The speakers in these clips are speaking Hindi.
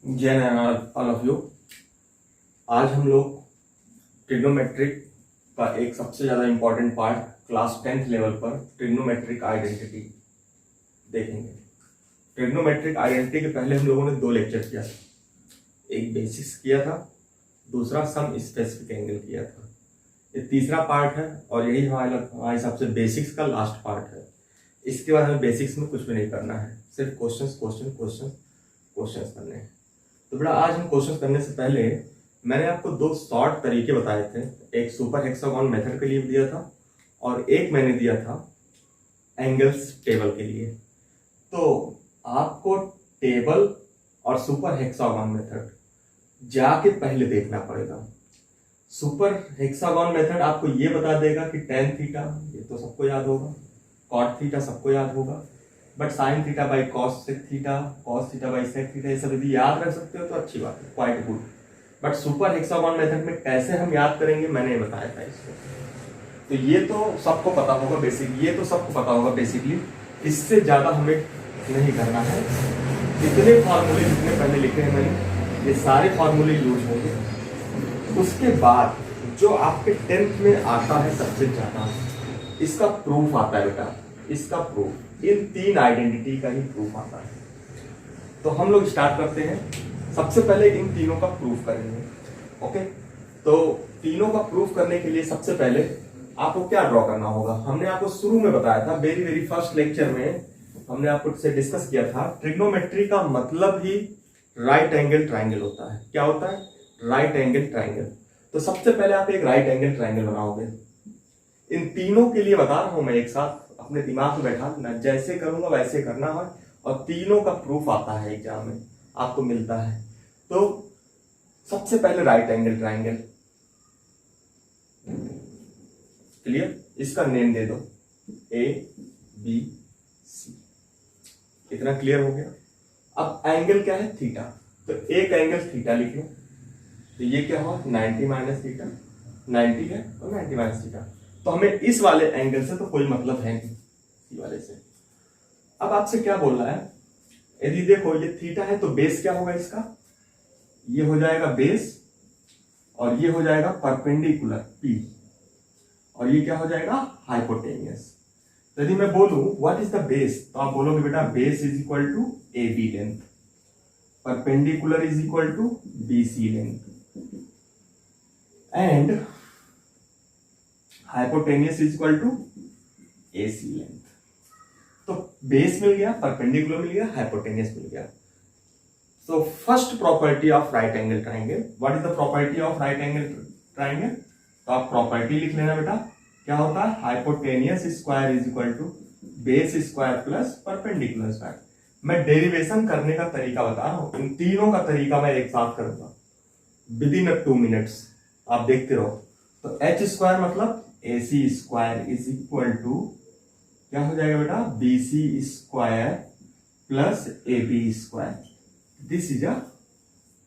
जय ऑल ऑफ यू। आज हम लोग ट्रिग्नोमेट्रिक का एक सबसे ज़्यादा important part class 10th level पर ट्रिग्नोमेट्रिक आइडेंटिटी देखेंगे। ट्रिग्नोमेट्रिक आइडेंटिटी के पहले हम लोगों ने 2 लेक्चर किया, एक बेसिक्स किया था, दूसरा सम स्पेसिफिक एंगल किया था। ये तीसरा पार्ट है और यही हमारे हिसाब से बेसिक्स का लास्ट पार्ट है। इसके बाद हमें बेसिक्स में कुछ भी नहीं करना है, सिर्फ क्वेश्चंस करने हैं। तो बेटा आज हम क्वेश्चन करने से पहले मैंने आपको 2 शॉर्ट तरीके बताए थे। एक सुपर हेक्सागोन मेथड के लिए दिया था और एक मैंने दिया था एंगल्स टेबल के लिए। तो आपको टेबल और सुपर हेक्सागोन मेथड जाके पहले देखना पड़ेगा। सुपर हेक्सागोन मेथड आपको ये बता देगा कि tan थीटा, ये तो सबको याद होगा, cot थीटा सबको याद होगा, but sine theta by cos theta, cos theta by sec theta, ये सब यदि याद रख सकते हो तो अच्छी बात है, quite good. But super hexagon method में कैसे हम याद करेंगे मैंने बताया था इसको। तो ये तो सबको पता होगा बेसिकली। इससे ज्यादा हमें नहीं करना है। इतने फार्मूले जितने पहले लिखे हैं मैंने, ये सारे फार्मूले यूज होंगे। उसके बाद जो आपके 10th में आता है सबसे ज्यादा, इसका प्रूफ आता है बेटा, इसका प्रूफ इन 3 आइडेंटिटी का ही प्रूफ आता है। तो हम लोग स्टार्ट करते हैं। सबसे पहले इन तीनों का प्रूफ करेंगे। ओके, तो तीनों का प्रूफ करने के लिए सबसे पहले आपको क्या ड्रॉ करना होगा। हमने आपको शुरू में बताया था, वेरी फर्स्ट लेक्चर में हमने आपको से डिस्कस किया था, ट्रिग्नोमेट्री का मतलब ही राइट एंगल ट्राइंगल होता है। क्या होता है? Right angle triangle. तो सबसे पहले आप एक राइट एंगल ट्राइंगल बनाओगे। इन तीनों के लिए बता रहा हूं मैं एक साथ, अपने दिमाग में बैठा ना, जैसे करूंगा वैसे करना है और तीनों का प्रूफ आता है एग्जाम में, आपको मिलता है। तो सबसे पहले राइट एंगल ट्राइंगल, क्लियर? इसका नेम दे दो ABC। इतना क्लियर हो गया। अब एंगल क्या है? थीटा। तो एक एंगल थीटा लिख लो। तो ये क्या हुआ? 90 माइनस थीटा, 90 है और 90 माइनस थीटा। तो हमें इस वाले एंगल से तो कोई मतलब है नहीं, इस वाले से। अब आपसे क्या बोल रहा है, यदि देखो ये थीटा है तो बेस क्या होगा इसका? ये हो जाएगा बेस और ये हो जाएगा परपेंडिकुलर P और ये क्या हो जाएगा? हाइपोटेनियस। तो यदि मैं बोलूं व्हाट इज द बेस, तो आप बोलोगे बेटा base is equal to AB length, perpendicular is equal to BC length and hypotenuse is equal to AC length. तो बेस मिल गया, परपेंडिकुलर मिल गया, हाइपोटेनियस मिल गया। So first property of right angle triangle, what is the property of right angle triangle? तो आप प्रॉपर्टी लिख लेना बेटा। क्या होता है? Hypotenuse square is equal to base square plus perpendicular square. मैं डेरिवेशन करने का तरीका बता रहा हूं, इन तीनों का तरीका मैं एक साथ करूंगा विद इन 2 मिनट्स, आप देखते रहो। तो h स्क्वायर मतलब AC square is equal to क्या हो जाएगा बेटा? BC square plus AB square. This is a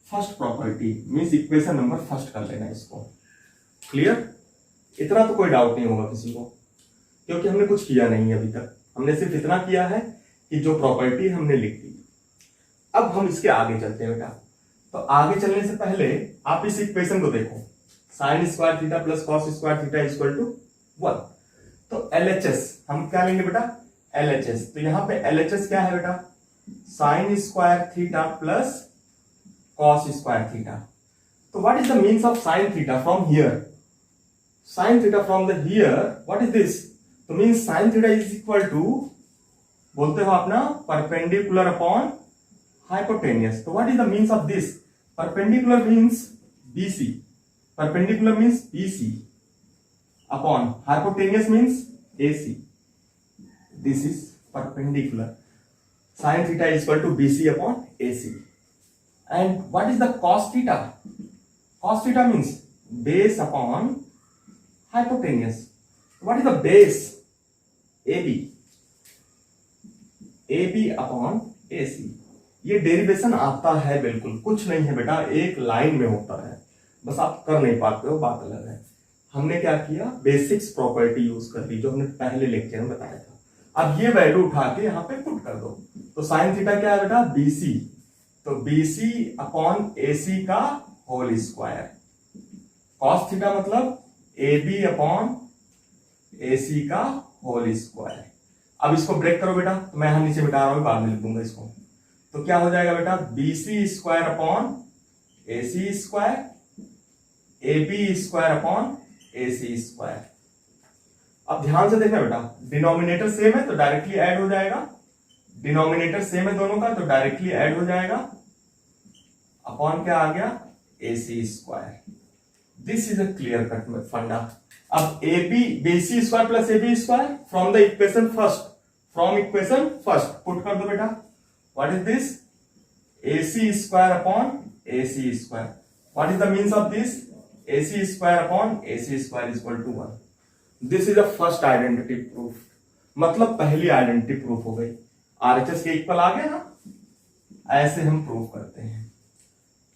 first property, means equation number first कर लेना इसको। क्लियर? इतना तो कोई डाउट नहीं होगा किसी को, क्योंकि हमने कुछ किया नहीं है अभी तक। हमने सिर्फ इतना किया है कि जो प्रॉपर्टी हमने लिख दी। अब हम इसके आगे चलते हैं बेटा। तो आगे चलने से पहले आप इस इक्वेशन को देखो, sine square theta plus cos square theta is equal to 1। तो LHS हम क्या लेंगे बेटा? LHS। तो यहां पे LHS क्या है बेटा? Sine square theta plus cos square theta. तो what is the means of sine theta from here? Sine theta from the here, what is this? तो means sine theta is equal to, बोलते हो अपना, परपेंडिकुलर अपॉन हाइपोटेनियस। तो what is the means of this? Perpendicular means BC, perpendicular means BC upon hypotenuse means AC. This is perpendicular. Sin theta is equal to BC upon AC. And what is the cos theta? Cos theta means base upon hypotenuse. What is the base? AB. AB upon AC. ये डेरिवेशन आता है, बिल्कुल कुछ नहीं है बेटा, एक लाइन में होता है, बस आप कर नहीं पाते हो, बात अलग है। हमने क्या किया? बेसिक्स प्रॉपर्टी यूज कर ली, जो हमने पहले लेक्चर में बताया था। अब ये वैल्यू उठा के यहाँ पे पुट कर दो। तो साइन थीटा क्या है बेटा? BC। तो BC अपॉन AC का होल स्क्वायर, cos थीटा मतलब AB अपॉन AC का होल स्क्वायर। अब इसको ब्रेक करो बेटा, तो मैं यहां नीचे मिटा रहा हूं, बाद में लिख दूंगा इसको। तो क्या हो जाएगा बेटा, BC square upon AC square, AB square upon AC square. अब ध्यान से देखना बेटा, डिनोमिनेटर सेम है तो डायरेक्टली ऐड हो जाएगा, डिनोमिनेटर सेम है दोनों का तो डायरेक्टली ऐड हो जाएगा, अपॉन क्या आ गया, AC square. This is a clear cut funda. अब BC square plus AB square from the equation first, from equation first put कर दो बेटा। What is this, AC square upon AC square. What is the means of this, AC square upon AC square equal to 1। This is the first identity proof, मतलब पहली आइडेंटिटी प्रूफ हो गई। RHS के इक्वल आ गया ना, ऐसे हम प्रूफ करते हैं।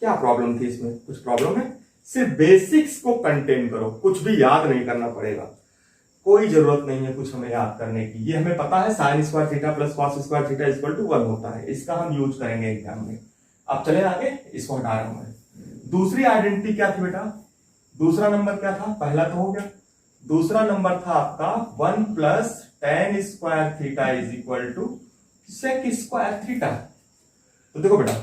क्या प्रॉब्लम थी इसमें, कुछ प्रॉब्लम है? सिर्फ बेसिक्स को कंटेन करो, कुछ भी याद नहीं करना पड़ेगा, कोई जरूरत नहीं है कुछ हमें याद करने की। ये हमें पता है sine square theta plus cos square theta equal to 1 होता है, इसका हम यूज करेंगे एग्जाम में। अब चले आगे, इसको हटा रहा हूं मैं। दूसरी आइडेंटिटी क्या थी बेटा, दूसरा नंबर क्या था, पहला तो हो गया, दूसरा नंबर था आपका 1 plus tan square theta is equal to sec square theta. तो देखो बेटा,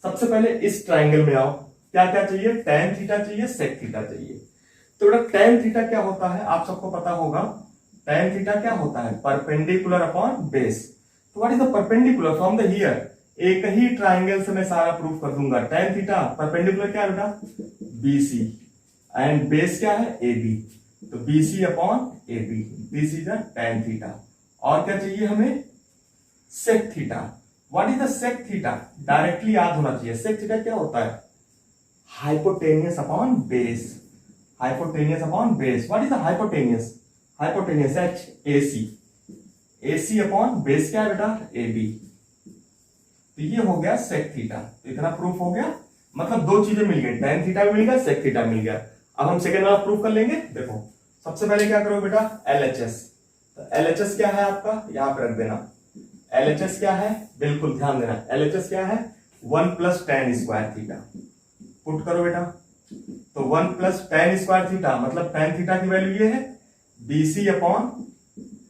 सबसे पहले इस ट्राइंगल में आओ, क्या क्या चाहिए, टेन थीटा चाहिए, सेक थीटा चाहिए। तो बेटा टेन थीटा क्या होता है, आप सबको पता होगा, टेन थीटा क्या होता है, परपेंडिकुलर अपॉन बेस। तो what is the perpendicular from the here, एक ही ट्राइंगल से मैं सारा प्रूफ कर दूंगा। टेन थीटा परपेंडिकुलर क्या है बेटा, BC एंड बेस क्या है, AB। तो BC upon AB, this is the tan theta. और क्या चाहिए हमें, sec theta. What is the sec theta, directly याद होना चाहिए। सेक थीटा क्या होता है, hypotenuse upon base, hypotenuse upon base. What is the hypotenuse, hypotenuse AC, AC upon base क्या है बेटा, AB। तो ये हो गया सेक थीटा। तो इतना प्रूफ हो गया, मतलब दो चीजें मिल गई, टेन थीटा भी मिल गया, सेक थीटा मिल गया। अब हम सेकेंड वाला प्रूफ कर लेंगे। देखो सबसे पहले क्या करो बेटा, LHS। तो LHS क्या है आपका, यहां पर रख देना। LHS क्या है, बिल्कुल ध्यान देना, LHS क्या है, 1 plus tan square theta. Put करो बेटा, तो 1 प्लस टेन स्क्वायर थीटा मतलब टेन थीटा की वैल्यू ये है, BC अपॉन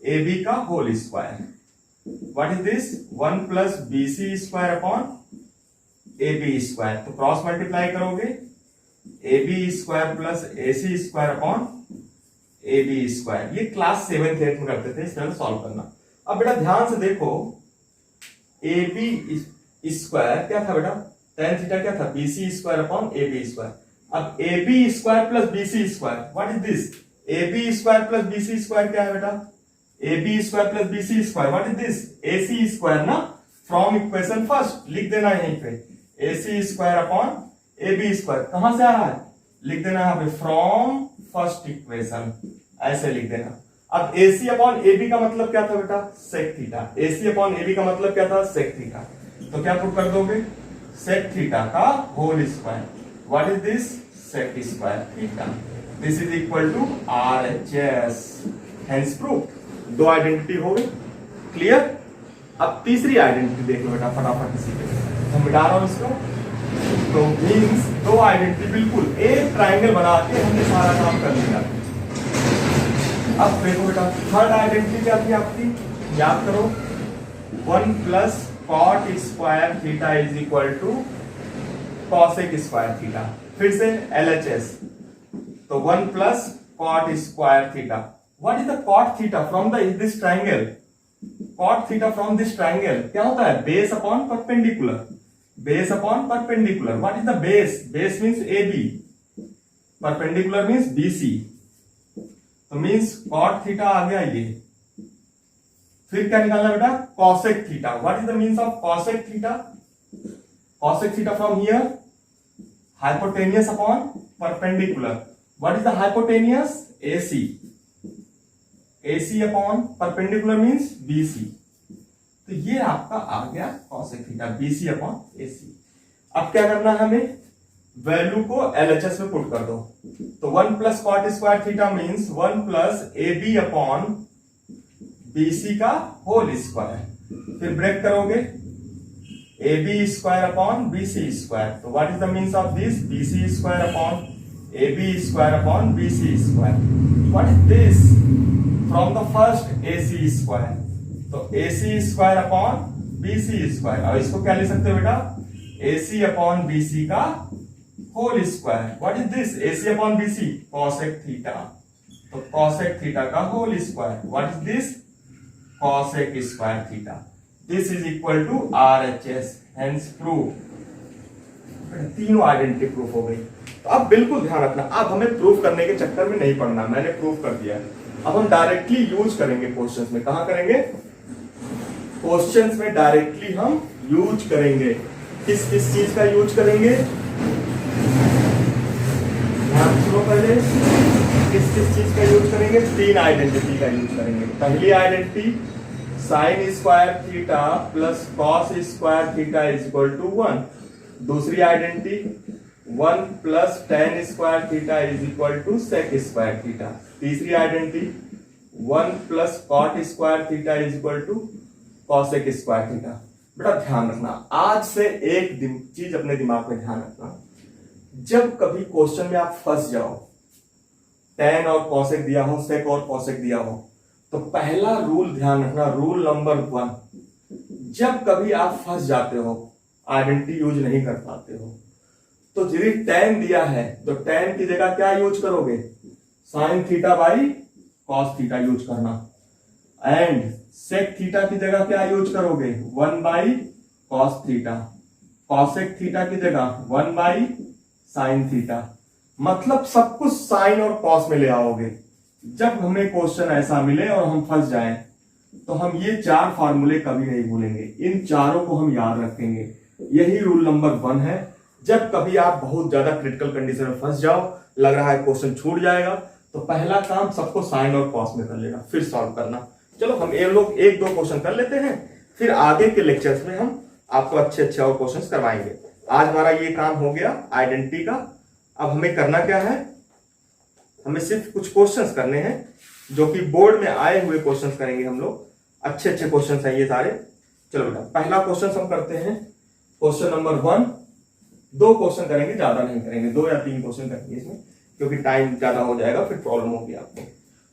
AB का whole square. What is this, 1 plus BC square upon AB square. तो क्रॉस मल्टीप्लाई करोगे, AB square plus AC square upon AB square. ये क्लास 7th 8th में करते थे, इस तरह सॉल्व करना। अब बेटा ध्यान से देखो, AB स्क्वायर क्या था बेटा, टेन थीटा क्या था, BC square upon AB square. अब AB square plus BC square, what is this, AB square plus BC square क्या है बेटा, AB square plus BC square. What is this, AC square ना, फ्रॉम इक्वेशन फर्स्ट लिख देना यहीं पे, AC square upon AB square. कहां से आ रहा है, लिख देना यहां पे फ्रॉम फर्स्ट इक्वेशन, ऐसे लिख देना। अब AC अपॉन AB का मतलब क्या था बेटा, sec theta. AC upon AB का मतलब क्या था, सेक थीटा। तो क्या पुट कर दोगे, सेक थीटा का whole square. What is this, sec square theta. This is equal to RHS। Hence proof. दो आइडेंटिटी हो गई, क्लियर। अब तीसरी आइडेंटिटी देख लो बेटा फटाफट, इसी पे हम मिटा रहा हूं इसको। तो मीन्स दो आइडेंटिटी, बिल्कुल एक ट्राइंगल बना के हमने सारा काम कर लिया। अब देखो बेटा थर्ड आइडेंटिटी क्या थी आपकी, याद करो, 1 plus cot square theta is equal to cosec square theta. फिर से LHS, तो 1 plus cot square theta. What is the cot theta from this triangle, cot theta from this triangle क्या होता है, base upon perpendicular, base upon perpendicular. What is the base, base means AB, perpendicular means BC। तो मींस कॉट थीटा आ गया ये। फिर क्या निकालना बेटा, cosec theta. What is the means of cosec theta, cosec theta from here, hypotenuse upon perpendicular. What is the hypotenuse, AC, AC upon perpendicular means BC। तो ये आपका आ गया cosec theta, BC upon AC। अब क्या करना है हमें, वैल्यू को LHS में पुट कर दो। तो 1 plus cot square theta means 1 plus AB upon BC का होल स्क्वायर। फिर ब्रेक करोगे, A B square upon B C square. तो what is the means of this? B C square upon A B square upon B C square. What is this? From the first A C square, तो A C square upon B C square. और इसको क्या ले सकते हो बेटा? ए सी अपॉन बी सी का whole square. What is this? A C upon B C cosec theta, तो कॉसेक थीटा का whole square. What is this? Cosec square theta. This is equal to R H S, hence prove. तीनों आइडेंटिटी प्रूफ हो गई। तो अब बिल्कुल ध्यान रखना, अब हमें प्रूफ करने के चक्कर में नहीं पड़ना, मैंने प्रूफ कर दिया। अब हम डायरेक्टली यूज करेंगे क्वेश्चंस में। कहां करेंगे? क्वेश्चंस में डायरेक्टली हम यूज करेंगे। किस किस चीज का यूज करेंगे? ध्यान सुनो पहले, किस किस चीज का यूज करेंगे? तीन आइडेंटिटी का यूज करेंगे। पहली identity sine square theta plus cos square theta is equal to 1। दूसरी identity 1 plus tan square theta is equal to sec square theta. तीसरी identity 1 plus cot square theta is equal to cosec square theta. बेटा ध्यान रखना, आज से एक चीज अपने दिमाग में ध्यान रखना, जब कभी क्वेश्चन में आप फंस जाओ, टेन और कॉसेक दिया हो, सेक और कॉसेक दिया हो, तो पहला रूल ध्यान रखना, रूल नंबर 1, जब कभी आप फंस जाते हो, आइडेंटिटी यूज नहीं कर पाते हो, तो यदि टेन दिया है तो टेन की जगह क्या यूज करोगे? Sign theta by cos theta use करना। एंड सेक थीटा की जगह क्या यूज करोगे? 1 by cos theta. Cosec theta की जगह 1 बाई साइन थीटा। मतलब सब कुछ साइन और कॉस में ले आओगे। जब हमें क्वेश्चन ऐसा मिले और हम फंस जाएं, तो हम ये चार फार्मूले कभी नहीं भूलेंगे, इन चारों को हम याद रखेंगे। यही रूल नंबर 1 है। जब कभी आप बहुत ज्यादा क्रिटिकल कंडीशन में फंस जाओ, लग रहा है क्वेश्चन छूट जाएगा, तो पहला काम सबको साइन और कॉस में कर लेना, फिर सॉल्व करना। चलो हम ये लोग एक दो क्वेश्चन कर लेते हैं, फिर आगे के लेक्चर्स में हम आपको अच्छे अच्छे और क्वेश्चन करवाएंगे। आज हमारा ये काम हो गया आइडेंटिटी का। अब हमें करना क्या है? हमें सिर्फ कुछ क्वेश्चंस करने हैं, जो कि बोर्ड में आए हुए क्वेश्चंस करेंगे हम लोग। अच्छे अच्छे क्वेश्चंस हैं ये सारे। चलो बेटा, पहला क्वेश्चन हम करते हैं, क्वेश्चन नंबर 1। 2 क्वेश्चन करेंगे, ज्यादा नहीं करेंगे, 2 या 3 क्वेश्चन करेंगे इसमें, क्योंकि टाइम ज्यादा हो जाएगा, फिर प्रॉब्लम होगी आपको।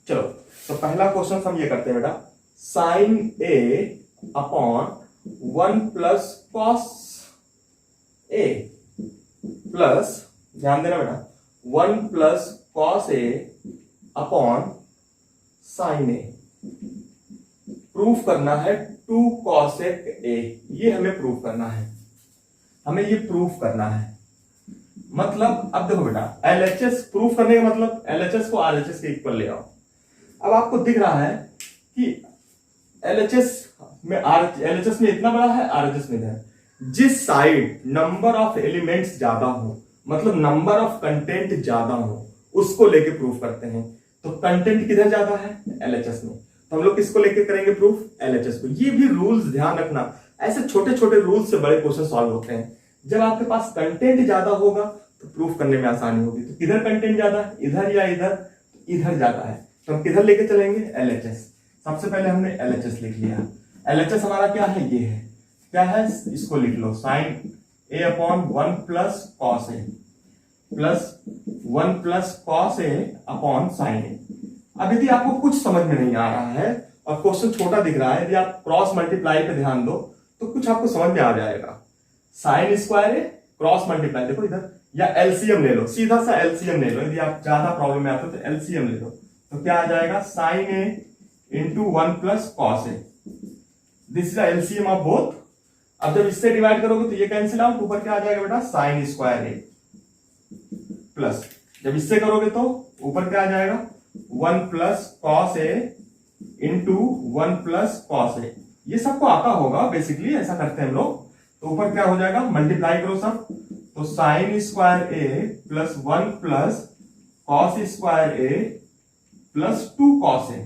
चलो, तो पहला क्वेश्चन हम ये करते हैं बेटा, साइन ए अपॉन 1 प्लस कॉस ए प्लस, ध्यान देना बेटा, 1 प्लस कॉस ए अपॉन साइन ए। प्रूफ करना है 2 कॉसेक ए, ये हमें प्रूफ करना है, हमें ये प्रूफ करना है। मतलब अब देखो बेटा, एलएचएस प्रूफ करने का मतलब एलएचएस को आरएचएस के इक्वल ले आओ। अब आपको दिख रहा है कि एलएचएस में इतना बड़ा है, आरएचएस में है। जिस साइड नंबर ऑफ एलिमेंट्स ज्यादा हो, मतलब नंबर ऑफ कंटेंट ज्यादा हो, उसको लेके प्रूफ करते हैं। तो कंटेंट किधर ज्यादा है? एलएचएस में। तो हम लोग किसको लेके करेंगे प्रूफ? एलएचएस को। ये भी रूल्स ध्यान रखना, ऐसे छोटे छोटे रूल्स से बड़े क्वेश्चन सॉल्व होते हैं। जब आपके पास कंटेंट ज्यादा होगा तो प्रूफ करने में आसानी होगी। तो किधर कंटेंट ज्यादा है? इधर या इधर? इधर ज्यादा है, तो हम किधर लेके चलेंगे? एलएचएस। सबसे पहले हमने एलएचएस लिख लिया। एलएचएस हमारा क्या है? ये है, क्या है? इसको लिख लो, साइन ए अपॉन 1 प्लस कॉस ए प्लस 1 प्लस कॉस ए अपॉन साइन ए। अब यदि आपको कुछ समझ में नहीं आ रहा है और क्वेश्चन छोटा दिख रहा है, यदि आप क्रॉस मल्टीप्लाई पे ध्यान दो तो कुछ आपको समझ में आ जाएगा। साइन स्क्वायर ए क्रॉस मल्टीप्लाई, देखो इधर, या एलसीएम ले लो, सीधा सा एलसीएम ले लो। यदि आप ज्यादा प्रॉब्लम में आते हो तो एलसीएम ले लो, तो क्या आ जाएगा? Sine A into 1 plus cos A. This is LCM of both. अब जब इससे डिवाइड करोगे तो ये कैंसिल आउट, ऊपर क्या आ जाएगा बेटा? साइन स्क्वायर ए प्लस, जब इससे करोगे तो ऊपर क्या आ जाएगा? 1 plus cos A into 1 plus cos ए। ये सबको आता होगा, बेसिकली ऐसा करते हैं हम लोग। तो ऊपर क्या हो जाएगा? मल्टीप्लाई करो सब, तो sign square A plus 1 plus cos square A plus 2 cos A.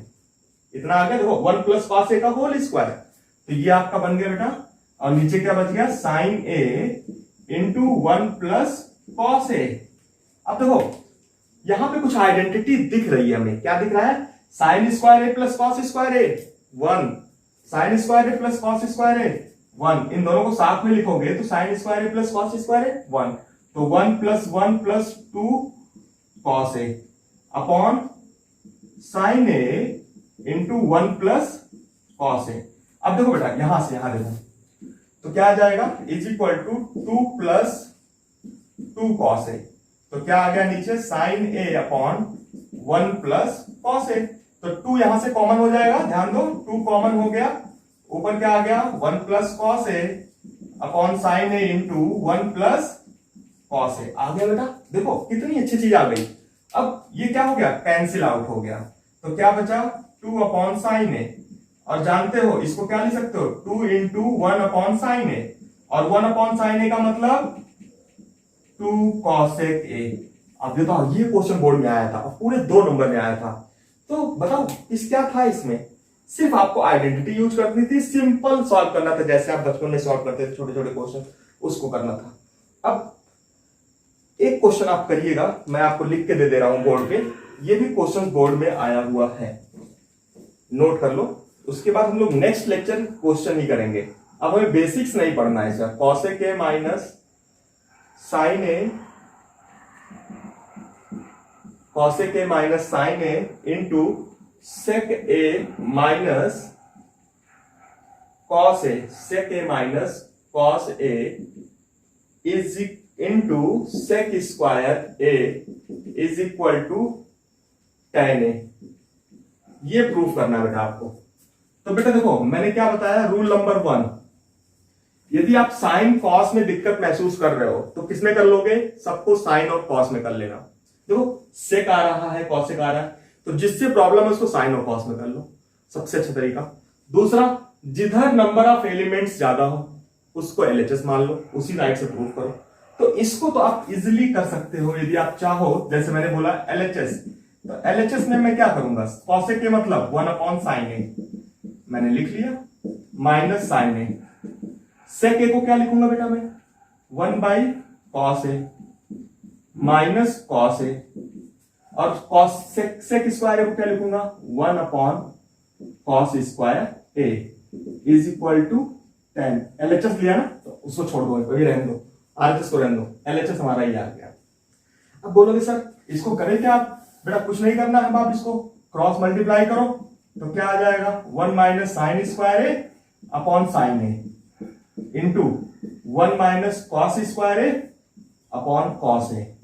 इतना आ गया। देखो 1 प्लस कॉस ए का होल स्क्वायर, तो ये आपका बन गया बेटा। और नीचे क्या बच गया? Sign A into 1 plus cos ए। अब देखो यहां पे कुछ आइडेंटिटी दिख रही है हमें। क्या दिख रहा है? Sine square A plus cos square A 1, sign square A plus cos square ए 1, इन दोनों को साथ में लिखोगे तो sign square A plus cos square है 1, तो 1 + 1 + 2 cos A upon sine A into 1 + cos A. अब देखो बेटा यहां से यहां देखो तो क्या आ जाएगा is equal to 2 + 2 cos A, तो क्या आ गया नीचे sign A upon 1 + cos A, तो 2 यहां से कॉमन हो जाएगा, ध्यान दो 2 कॉमन हो गया, ऊपर क्या आ गया 1 + cos A upon sine A into 1 + cos A आ गया बेटा। देखो कितनी अच्छी चीज आ गई। अब ये क्या हो गया कैंसिल आउट हो गया, तो क्या बचा 2 अपॉन साइन ए, और जानते हो इसको क्या लिख सकते हो 2 × 1 अपॉन साइन ए, और 1 अपॉन साइन ए का मतलब 2 cosec a। अब ये क्वेश्चन बोर्ड में आया था और पूरे 2 नंबर में आया था, तो बताओ इस क्या था, इसमें सिर्फ आपको आइडेंटिटी यूज करनी थी, सिंपल सॉल्व करना था जैसे आप बचपन में सॉल्व करते थे छोटे छोटे क्वेश्चन, उसको करना था। अब एक क्वेश्चन आप करिएगा, मैं आपको लिख के दे दे रहा हूं बोर्ड पे, ये भी क्वेश्चन बोर्ड में आया हुआ है, नोट कर लो। उसके बाद हम लोग नेक्स्ट लेक्चर क्वेश्चन ही करेंगे, अब हमें बेसिक्स नहीं पढ़ना है sir. cosec a minus sine A, cosec a minus sine A into sec a minus cos a, sec a minus cos a is into sec square a is equal to tan a। ये प्रूफ करना है बेटा आपको। तो बेटा देखो मैंने क्या बताया, रूल नंबर 1, यदि आप साइन कॉस में दिक्कत महसूस कर रहे हो तो किसमें कर लोगे, सबको साइन और कॉस में कर लेना। देखो सेक आ रहा है कॉसेक आ रहा है, तो जिससे प्रॉब्लम है उसको साइन और कॉस में कर लो, सबसे अच्छा तरीका। दूसरा, जिधर नंबर ऑफ एलिमेंट्स ज्यादा हो उसको एलएचएस मान लो, उसी राइट से प्रूव करो। तो इसको तो आप इजिली कर सकते हो यदि आप चाहो, जैसे मैंने बोला एलएचएस, तो एलएचएस में मैं क्या करूंगा, कॉसेक के मतलब 1 अपॉन साइन ए मैंने लिख लिया, माइनस साइन ए, सेक ए को क्या लिखूंगा बेटा मैं 1/cos A minus cos A, और कॉस सेक स्क्वायर ए को क्या लिखूंगा 1 upon cos square A is equal to 10। LHS लिया ना तो उसको छोड़ दो, अभी रहने दो, आरएचएस को रहने दो, एलएचएस हमारा ही आ गया। अब बोलोगे सर इसको करें क्या आप, बेटा कुछ नहीं करना है, आप इसको क्रॉस मल्टीप्लाई करो तो क्या आ जाएगा 1 minus sine square A upon sine A into 1 minus cos square A upon cos A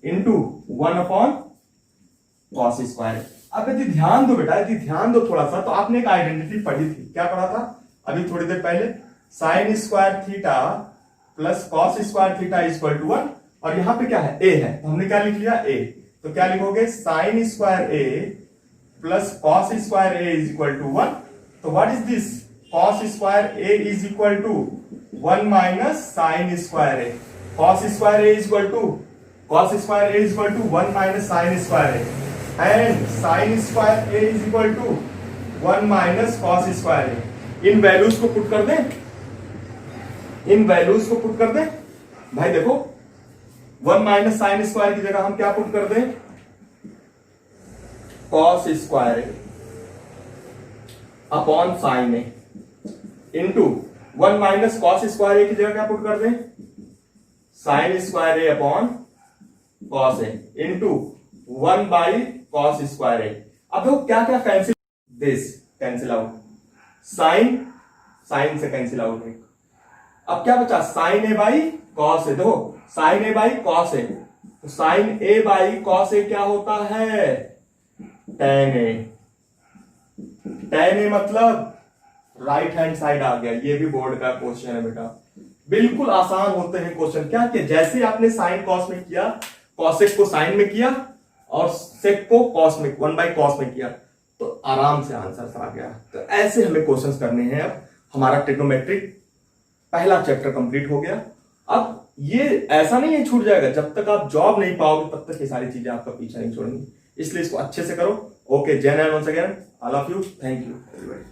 into 1 upon cos square. अब यदि ध्यान दो बेटा, यदि ध्यान दो थोड़ा सा, तो आपने एक आइडेंटिटी पढ़ी थी, क्या पढ़ा था अभी थोड़ी देर पहले, sine square theta plus cos square theta is equal to 1, और यहां पे क्या है ए है, तो हमने क्या लिख लिया ए, तो क्या लिखोगे sine square A plus cos square A is equal to 1। तो what is this, cos square A is equal to 1 minus sine square A, cos square A is equal to 1 minus sine square A, and sine square A is equal to 1 minus cos square A. इन वैल्यूज को पुट कर दें, इन वैल्यूज को पुट कर दें भाई, देखो 1 माइनस साइन स्क्वायर की जगह हम क्या पुट कर दें, cos square A upon sine A into 1 minus cos square A की जगह क्या पुट कर दें, sine square A upon cos A into 1 by cos square A. अब देखो क्या क्या cancel, this cancel out, sine sine से कैंसिल आउट है, अब क्या बचा sine A by cos A, देखो sine A by cos A, तो sine A by cos A क्या होता है tan ए, tan ए मतलब राइट हैंड साइड आ गया। ये भी बोर्ड का क्वेश्चन है बेटा, बिल्कुल आसान होते हैं क्वेश्चन। क्या कि जैसे आपने साइन कॉस में किया, कॉसेक को साइन में किया और सेक को कॉस में 1/cos में किया, तो आराम से आंसर आ गया। तो ऐसे हमें क्वेश्चंस करने हैं। अब हमारा ट्रिग्नोमेट्रिक पहला चैप्टर कंप्लीट हो गया। अब ये ऐसा नहीं है छूट जाएगा, जब तक आप जॉब नहीं पाओगे तब तक ये सारी चीजें आपका पीछा नहीं छोड़ेंगी, इसलिए इसको अच्छे से करो। ओके, जय Hind once again, all of you, thank you everybody.